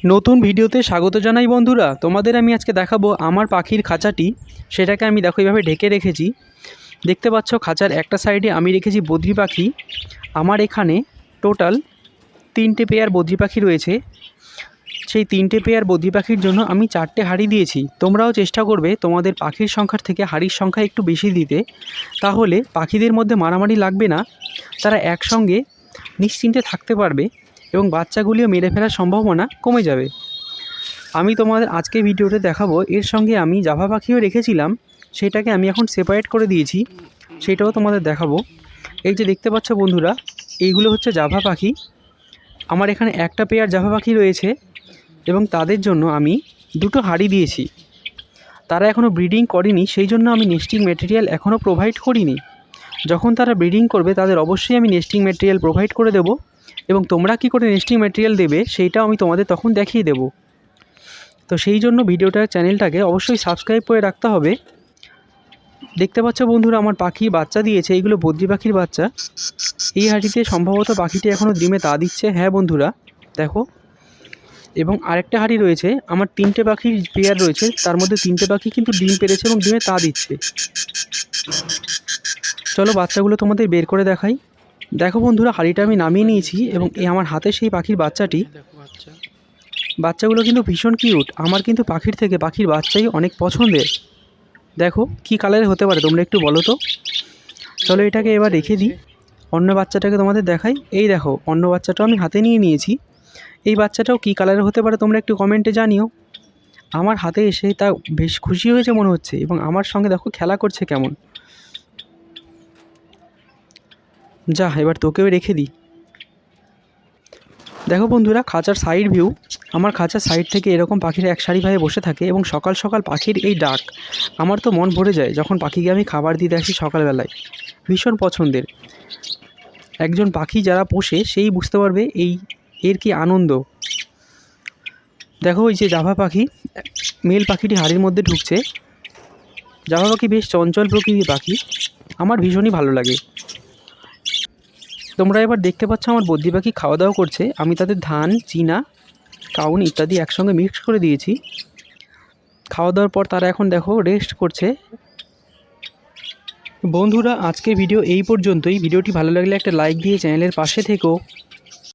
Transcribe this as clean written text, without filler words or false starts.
নতুন ভিডিওতে স্বাগত জানাই বন্ধুরা। তোমাদের আমি আজকে দেখাবো আমার পাখির খাঁচাটি। সেটাকে আমি দেখো এইভাবে ঢেকে রেখেছি। দেখতে পাচ্ছ খাঁচার একটা সাইডে আমি রেখেছি বদ্রি পাখি। আমার এখানে টোটাল 3টে পেয়ার বদ্রি পাখি রয়েছে। সেই 3টে পেয়ার বদ্রি পাখির জন্য আমি 4টে হাঁড়ি দিয়েছি। তোমরাও চেষ্টা করবে তোমাদের পাখির সংখ্যার থেকে হাঁড়ির সংখ্যা একটু বেশি দিতে, তাহলে পাখিদের মধ্যে মারামারি লাগবে না, তারা একসঙ্গে নিশ্চিন্তে থাকতে পারবে এবং বাচ্চাগুলিও মেরে ফেলার সম্ভাবনা কমে যাবে। আমি তোমাদের আজকে ভিডিওতে দেখাবো এর সঙ্গে আমি জাভা পাখিও রেখেছিলাম, সেটাকে আমি এখন সেপারেট করে দিয়েছি, সেটাও তোমাদের দেখাবো। এই যে দেখতে পাচ্ছ বন্ধুরা, এইগুলো হচ্ছে জাভা পাখি। আমার এখানে একটা পেয়ার জাভা পাখি রয়েছে এবং তাদের জন্য আমি 2টো হাঁড়ি দিয়েছি। তারা এখনও ব্রিডিং করেনি, সেই জন্য আমি নেস্টিং ম্যাটেরিয়াল এখনও প্রোভাইড করিনি। যখন তারা ব্রিডিং করবে তাদের অবশ্যই আমি নেস্টিং ম্যাটেরিয়াল প্রোভাইড করে দেব, এবং তোমরা কী করে নেস্টিং ম্যাটেরিয়াল দেবে সেইটাও আমি তোমাদের তখন দেখিয়ে দেবো। তো সেই জন্য চ্যানেলটাকে অবশ্যই সাবস্ক্রাইব করে রাখতে হবে। দেখতে পাচ্ছ বন্ধুরা, আমার পাখি বাচ্চা দিয়েছে, এইগুলো বদ্রি পাখির বাচ্চা। এই হাঁড়িতে সম্ভবত পাখিটি এখনও ডিমে তা দিচ্ছে। হ্যাঁ বন্ধুরা দেখো, এবং আরেকটা হাঁড়ি রয়েছে, আমার 3টে পাখির পেয়ার রয়েছে, তার মধ্যে 3টে পাখি কিন্তু ডিম পেড়েছে এবং ডিমে তা দিচ্ছে। চলো বাচ্চাগুলো তোমাদের বের করে দেখাই। দেখো বন্ধুরা, হাঁড়িটা আমি নামিয়ে নিয়েছি এবং এই আমার হাতে সেই পাখির বাচ্চাটি। বাচ্চাগুলো কিন্তু ভীষণ কিউট। আমার কিন্তু পাখির থেকে পাখির বাচ্চাই অনেক পছন্দের। দেখো কি কালারের হতে পারে তোমরা একটু বলো তো। চলো এটাকে এবার রেখে দিই, অন্য বাচ্চাটাকে তোমাদের দেখাই। এই দেখো, অন্য বাচ্চাটাও আমি হাতে নিয়ে নিয়েছি। এই বাচ্চাটাও কী কালারের হতে পারে তোমরা একটু কমেন্টে জানিও। আমার হাতে এসে তা বেশ খুশি হয়েছে মনে হচ্ছে, এবং আমার সঙ্গে দেখো খেলা করছে কেমন। যা, এবার তোকেও রেখে দিই। দেখো বন্ধুরা, খাঁচার সাইড ভিউ। আমার খাঁচার সাইড থেকে এরকম পাখিরা এক সারিভাবে বসে থাকে, এবং সকাল সকাল পাখির এই ডাক আমার তো মন ভরে যায় যখন পাখিকে আমি খাবার দিতে আসি সকালবেলায়। ভীষণ পছন্দের। একজন পাখি যারা পোষে সেই বুঝতে পারবে এর কি আনন্দ। দেখো ওই যে জাভা পাখি, মেল পাখিটি হাড়ির মধ্যে ঢুকছে। জাভা পাখি বেশ চঞ্চল প্রকৃতির পাখি, আমার ভীষণই ভালো লাগে। তোমরা এবার দেখতে পাচ্ছ আমার বদ্রি পাখি খাওয়া দাওয়া করছে। আমি তাদের ধান, চিনা, কাউন ইত্যাদি একসঙ্গে মিক্স করে দিয়েছি। খাওয়া দাওয়ার পর তারা এখন দেখো রেস্ট করছে। বন্ধুরা আজকের ভিডিও এই পর্যন্তই। ভিডিওটি ভালো লাগলে একটা লাইক দিয়ে চ্যানেলের পাশে থেকো।